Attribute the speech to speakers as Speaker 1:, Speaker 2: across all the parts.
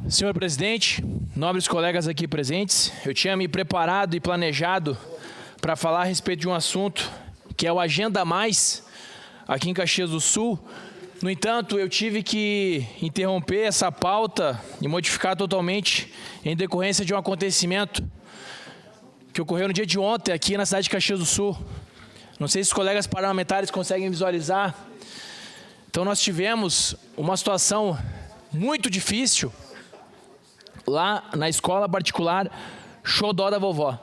Speaker 1: Senhor presidente, nobres colegas aqui presentes, eu tinha me preparado e planejado para falar a respeito de um assunto que é o Agenda Mais, aqui em Caxias do Sul. No entanto, eu tive que interromper essa pauta e modificar totalmente em decorrência de um acontecimento que ocorreu no dia de ontem aqui na cidade de Caxias do Sul. Não sei se os colegas parlamentares conseguem visualizar. Então nós tivemos uma situação muito difícil lá na escola particular Xodó da Vovó.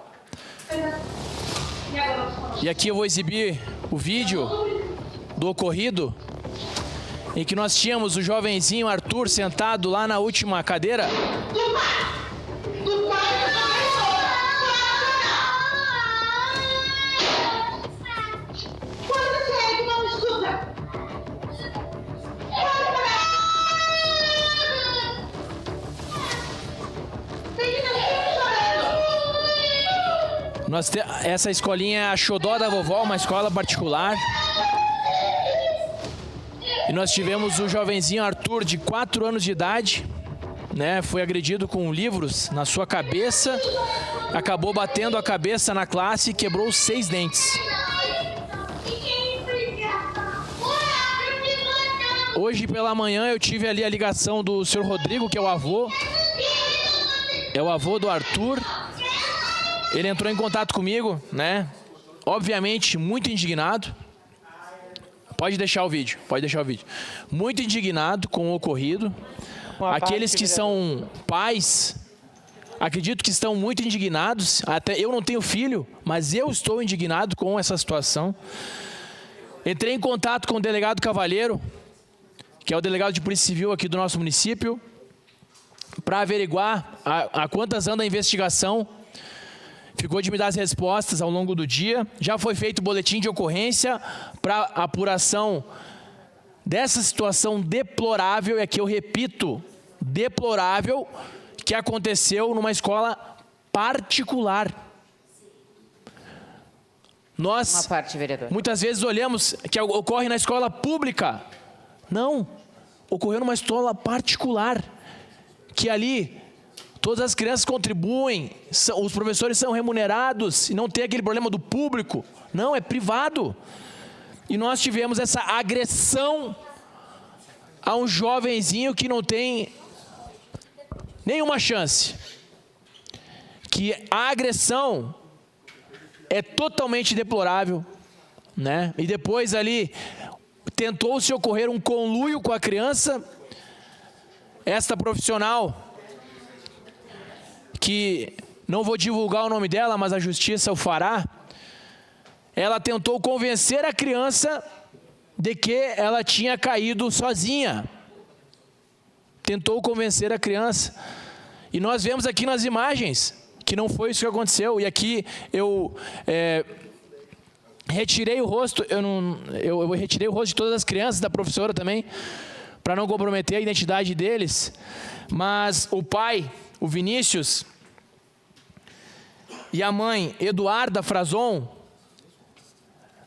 Speaker 1: E aqui eu vou exibir o vídeo do ocorrido, em que nós tínhamos o jovenzinho Arthur sentado lá na última cadeira. Essa escolinha é a Xodó da Vovó, uma escola particular. E nós tivemos o jovenzinho Arthur, de 4 anos de idade, né? Foi agredido com livros na sua cabeça, acabou batendo a cabeça na classe e quebrou 6 dentes. Hoje pela manhã eu tive ali a ligação do senhor Rodrigo, que é o avô do Arthur. Ele entrou em contato comigo, né? Obviamente, muito indignado. Pode deixar o vídeo. Muito indignado com o ocorrido. Aqueles que são pais, acredito que estão muito indignados. Até eu não tenho filho, mas eu estou indignado com essa situação. Entrei em contato com o delegado Cavalheiro, que é o delegado de Polícia Civil aqui do nosso município, para averiguar a quantas anda a investigação. Ficou de me dar as respostas ao longo do dia. Já foi feito o boletim de ocorrência para apuração dessa situação deplorável, e aqui eu repito, deplorável, que aconteceu numa escola particular. Nós, muitas vezes, olhamos que ocorre na escola pública. Não, ocorreu numa escola particular, que ali todas as crianças contribuem, os professores são remunerados e não tem aquele problema do público. Não, é privado. E nós tivemos essa agressão a um jovenzinho que não tem nenhuma chance. Que a agressão é totalmente deplorável, né? E depois ali tentou-se ocorrer um conluio com a criança. Esta profissional, que não vou divulgar o nome dela, mas a justiça o fará, ela tentou convencer a criança de que ela tinha caído sozinha. Tentou convencer a criança. E nós vemos aqui nas imagens que não foi isso que aconteceu. E aqui eu retirei o rosto, eu retirei o rosto de todas as crianças, da professora também, para não comprometer a identidade deles. Mas o pai, o Vinícius, e a mãe, Eduarda Frazon,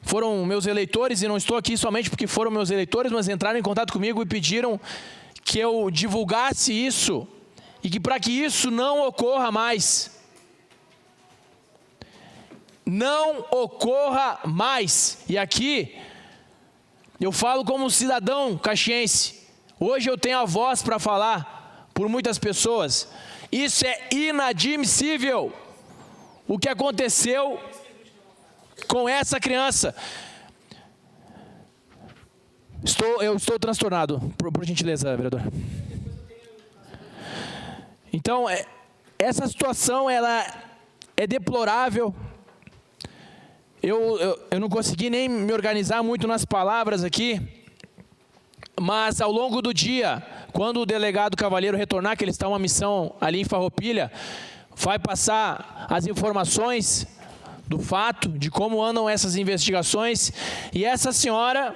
Speaker 1: foram meus eleitores, e não estou aqui somente porque foram meus eleitores, mas entraram em contato comigo e pediram que eu divulgasse isso, e que para que isso não ocorra mais. Não ocorra mais. E aqui, eu falo como cidadão caxiense. Hoje eu tenho a voz para falar por muitas pessoas. Isso é inadmissível. O que aconteceu com essa criança? Eu estou transtornado, por gentileza, vereador. Então, essa situação, ela é deplorável. Eu não consegui nem me organizar muito nas palavras aqui, mas ao longo do dia, quando o delegado Cavalheiro retornar, que ele está em uma missão ali em Farroupilha, vai passar as informações do fato, de como andam essas investigações, e essa senhora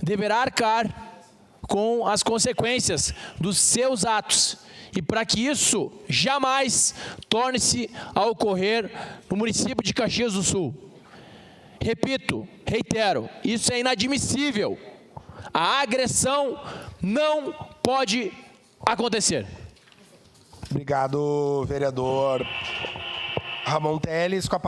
Speaker 1: deverá arcar com as consequências dos seus atos, e para que isso jamais torne-se a ocorrer no município de Caxias do Sul. Repito, reitero, isso é inadmissível. A agressão não pode acontecer.
Speaker 2: Obrigado, vereador Ramon Teles. Com a